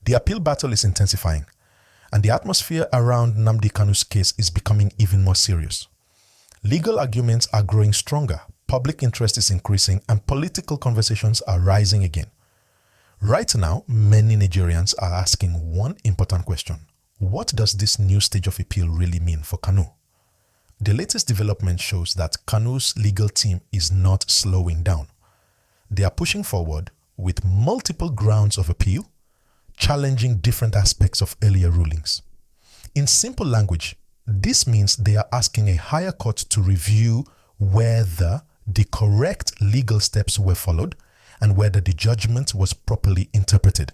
The appeal battle is intensifying, and the atmosphere around Nnamdi Kanu's case is becoming even more serious. Legal arguments are growing stronger, public interest is increasing, and political conversations are rising again. Right now, many Nigerians are asking one important question. What does this new stage of appeal really mean for Kanu? The latest development shows that Kanu's legal team is not slowing down. They are pushing forward with multiple grounds of appeal, challenging different aspects of earlier rulings. In simple language, this means they are asking a higher court to review whether the correct legal steps were followed and whether the judgment was properly interpreted.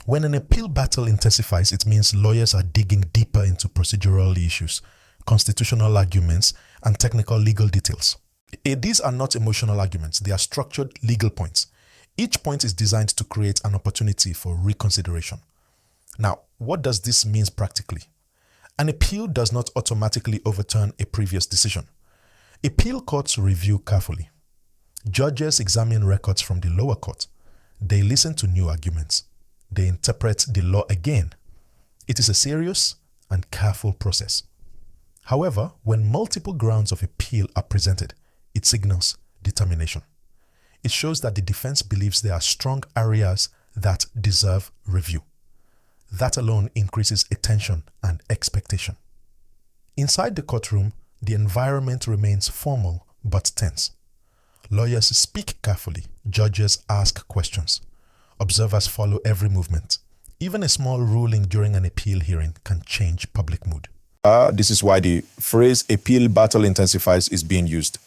When an appeal battle intensifies, it means lawyers are digging deeper into procedural issues, constitutional arguments, and technical legal details. These are not emotional arguments, they are structured legal points. Each point is designed to create an opportunity for reconsideration. Now, what does this mean practically? An appeal does not automatically overturn a previous decision. Appeal courts review carefully. Judges examine records from the lower court. They listen to new arguments. They interpret the law again. It is a serious and careful process. However, when multiple grounds of appeal are presented, it signals determination. It shows that the defense believes there are strong areas that deserve review. That alone increases attention and expectation. Inside the courtroom, the environment remains formal but tense. Lawyers speak carefully, judges ask questions. Observers follow every movement. Even a small ruling during an appeal hearing can change public mood. This is why the phrase appeal battle intensifies is being used.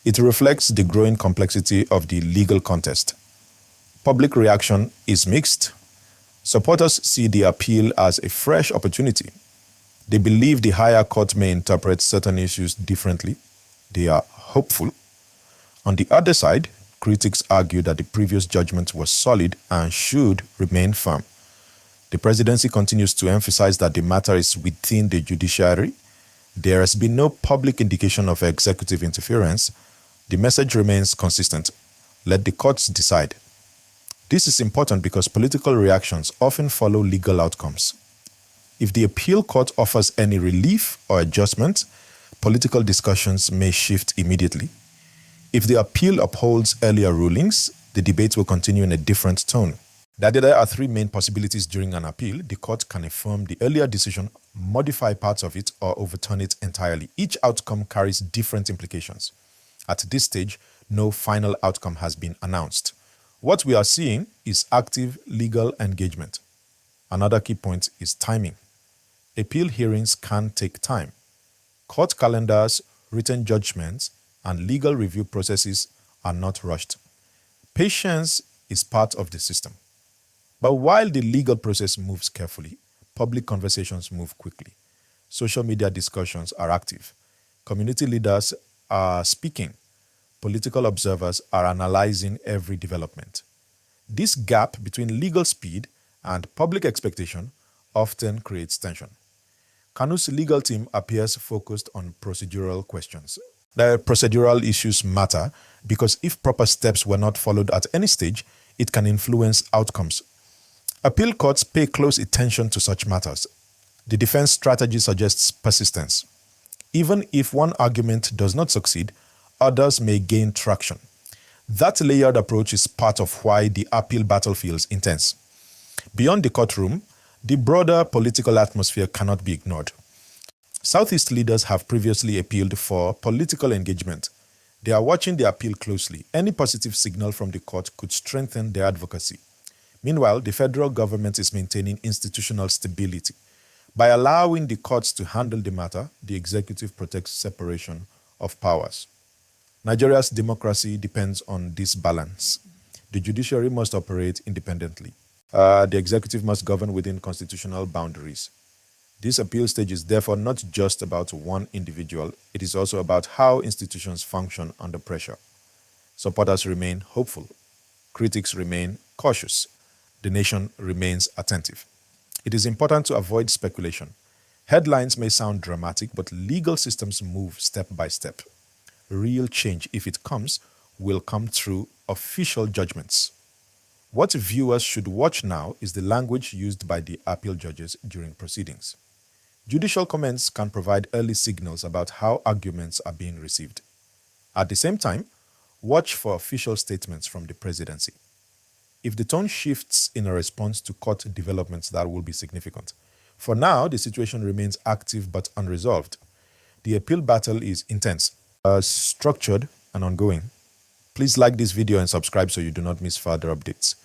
It reflects the growing complexity of the legal contest. Public reaction is mixed. Supporters see the appeal as a fresh opportunity. They believe the higher court may interpret certain issues differently. They are hopeful. On the other side, critics argue that the previous judgment was solid and should remain firm. The presidency continues to emphasize that the matter is within the judiciary. There has been no public indication of executive interference. The message remains consistent. Let the courts decide. This is important because political reactions often follow legal outcomes. If the appeal court offers any relief or adjustment, political discussions may shift immediately. If the appeal upholds earlier rulings, the debate will continue in a different tone. There are three main possibilities during an appeal. The court can affirm the earlier decision, modify parts of it, or overturn it entirely. Each outcome carries different implications. At this stage, no final outcome has been announced. What we are seeing is active legal engagement. Another key point is timing. Appeal hearings can take time. Court calendars, written judgments, and legal review processes are not rushed. Patience is part of the system. But while the legal process moves carefully, public conversations move quickly. Social media discussions are active. Community leaders are speaking. Political observers are analyzing every development. This gap between legal speed and public expectation often creates tension. Kanu's legal team appears focused on procedural questions. The procedural issues matter because if proper steps were not followed at any stage, it can influence outcomes. Appeal courts pay close attention to such matters. The defense strategy suggests persistence. Even if one argument does not succeed, others may gain traction. That layered approach is part of why the appeal battle feels intense. Beyond the courtroom, the broader political atmosphere cannot be ignored. Southeast leaders have previously appealed for political engagement. They are watching the appeal closely. Any positive signal from the court could strengthen their advocacy. Meanwhile, the federal government is maintaining institutional stability. By allowing the courts to handle the matter, the executive protects separation of powers. Nigeria's democracy depends on this balance. The judiciary must operate independently. The executive must govern within constitutional boundaries. This appeal stage is therefore not just about one individual, it is also about how institutions function under pressure. Supporters remain hopeful. Critics remain cautious. The nation remains attentive. It is important to avoid speculation. Headlines may sound dramatic, but legal systems move step by step. Real change, if it comes, will come through official judgments. What viewers should watch now is the language used by the appeal judges during proceedings. Judicial comments can provide early signals about how arguments are being received. At the same time, watch for official statements from the presidency. If the tone shifts in a response to court developments, that will be significant. For now, the situation remains active but unresolved. The appeal battle is intense, structured, and ongoing. Please like this video and subscribe so you do not miss further updates.